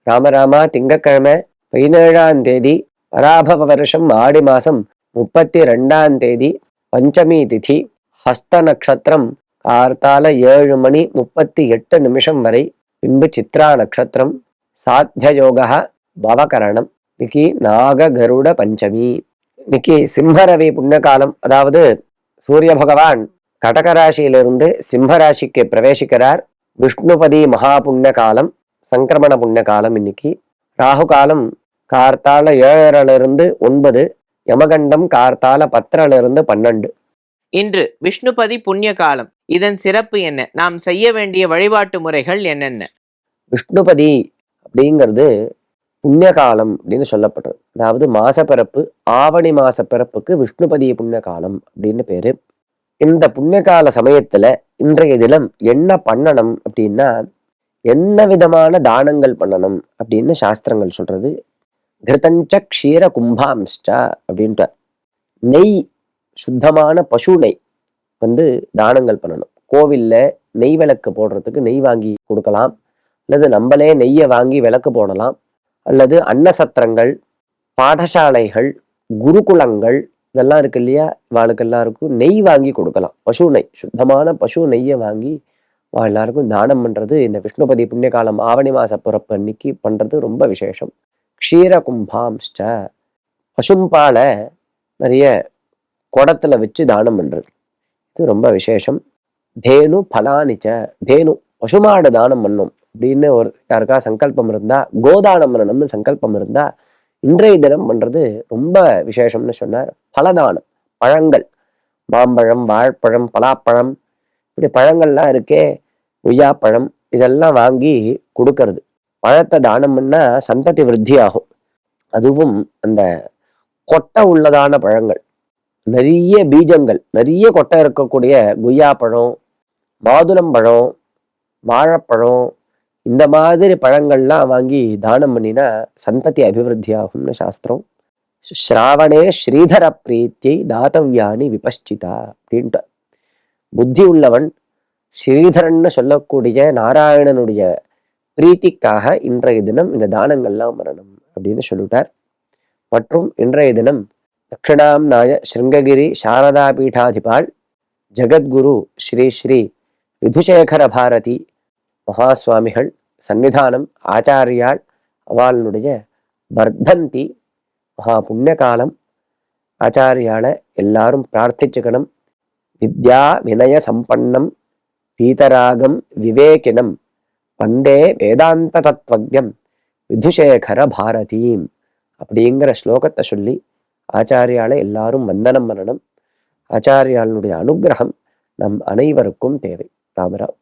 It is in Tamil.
ராமராமா திங்கட்கிழமை 17ஆம் தேதி பராபவ வருஷம் ஆடி மாசம் 32ஆம் தேதி பஞ்சமி திதி, ஹஸ்த நட்சத்திரம் கார்த்தால 7:38 வரை, பின்பு சித்ரா நட்சத்திரம், சாத்திய யோகா பவகரணம். இன்னைக்கு நாக கருட பஞ்சமி. இன்னைக்கு சிம்மரவி புண்ணியகாலம், அதாவது சூரிய பகவான் கடகராசியிலிருந்து சிம்மராசிக்கு பிரவேசிக்கிறார். விஷ்ணுபதி மகா புண்ணிய காலம், சங்கிரமண புண்ணிய காலம். இன்னைக்கு ராகு காலம் கார்த்தால 7:30 யமகண்டம் கார்த்தால 10:12. இன்று விஷ்ணுபதி புண்ணிய காலம். இதன் சிறப்பு என்ன? நாம் செய்ய வேண்டிய வழிபாட்டு முறைகள் என்னென்ன? விஷ்ணுபதி அப்படிங்கிறது புண்ணிய காலம் அப்படின்னு சொல்லப்படுறது. அதாவது மாசப்பிறப்பு, ஆவணி மாச பிறப்புக்கு விஷ்ணுபதி புண்ணிய காலம் அப்படின்னு பேரு. இந்த புண்ணியகால சமயத்துல இன்றைய தினம் என்ன பண்ணணும் அப்படின்னா, என்ன விதமான தானங்கள் பண்ணணும் அப்படின்னு சாஸ்திரங்கள் சொல்றது. கிருதஞ்ச க்ஷீர கும்பாம்ஷ்ட அப்படின்ட்டு, நெய், சுத்தமான பசு நெய் தானங்கள் பண்ணணும். கோவில்ல நெய் விளக்கு போடுறதுக்கு நெய் வாங்கி கொடுக்கலாம், அல்லது நம்மளே நெய்யை வாங்கி விளக்கு போடலாம், அல்லது அன்னசத்திரங்கள், பாடசாலைகள், குருகுலங்கள் இதெல்லாம் இருக்கு இல்லையா, இவாளுக்கு எல்லாருக்கும் நெய் வாங்கி கொடுக்கலாம். பசு நெய், சுத்தமான பசு நெய்யை வாங்கி எல்லாருக்கும் தானம் பண்றது இந்த விஷ்ணுபதி புண்ணிய காலம் ஆவணி மாச பிறப்பு அன்னைக்கு பண்றது ரொம்ப விசேஷம். க்ஷீர கும்பாம்ஷ்ட, பசும்பாலை நிறைய குடத்துல வச்சு தானம் பண்றது, இது ரொம்ப விசேஷம். தேனு பலானிச்ச, தேனு பசுமாடு தானம் பண்ணும் அப்படின்னு ஒரு யாருக்கா சங்கல்பம் இருந்தா, கோதானம் பண்ணணும்னு சங்கல்பம் இருந்தா இன்றைய தினம் பண்றது ரொம்ப விசேஷம்னு சொன்னார். பலதானம், பழங்கள், மாம்பழம், வாழைப்பழம், பலாப்பழம், இப்படி பழங்கள்லாம் இருக்கே, கொய்யாப்பழம், இதெல்லாம் வாங்கி கொடுக்கறது. பழத்தை தானம் பண்ணா சந்ததி விருத்தி ஆகும். அதுவும் அந்த கொட்டை உள்ளதான பழங்கள், நிறைய பீஜங்கள், நிறைய கொட்டை இருக்கக்கூடிய கொய்யாப்பழம், மாதுளம்பழம், வாழைப்பழம், இந்த மாதிரி பழங்கள்லாம் வாங்கி தானம் பண்ணினா சந்ததி அபிவிருத்தி ஆகும்னு சாஸ்திரம். ஸ்ராவணே ஸ்ரீதர பிரீத்தியை தாத்தவ்யானி விபஷ்சிதா அப்படின்ட்டு, புத்தி உள்ளவன் ஸ்ரீதரன்னு சொல்லக்கூடிய நாராயணனுடைய பிரீத்திக்காக இன்றைய தினம் இந்த தானங்கள்லாம் வரணும் அப்படின்னு சொல்லிட்டார். மற்றும் இன்றைய தினம் தட்சிணாம்நாய ஸ்ருங்ககிரி சாரதா பீடாதிபாள் ஜகத்குரு ஸ்ரீ ஸ்ரீ விதுசேகர பாரதி மகாஸ்வாமிகள் சன்னிதானம் ஆச்சாரியாள் அவளுடைய வர்தந்தி மகா புண்ணிய காலம். ஆச்சாரியால எல்லாரும் பிரார்த்திச்சுக்கணும். வித்யா வினய சம்பன்னம் பீதராகம் விவேகினம் வந்தே வேதாந்த தத்வஜம் விதுசேகர பாரதீம் அப்படிங்கிற ஸ்லோகத்தை சொல்லி ஆச்சாரியால எல்லாரும் வந்தனம் பண்ணணும். ஆச்சாரியாளுடைய அனுகிரகம் நம் அனைவருக்கும் தேவை. ராமராவ்.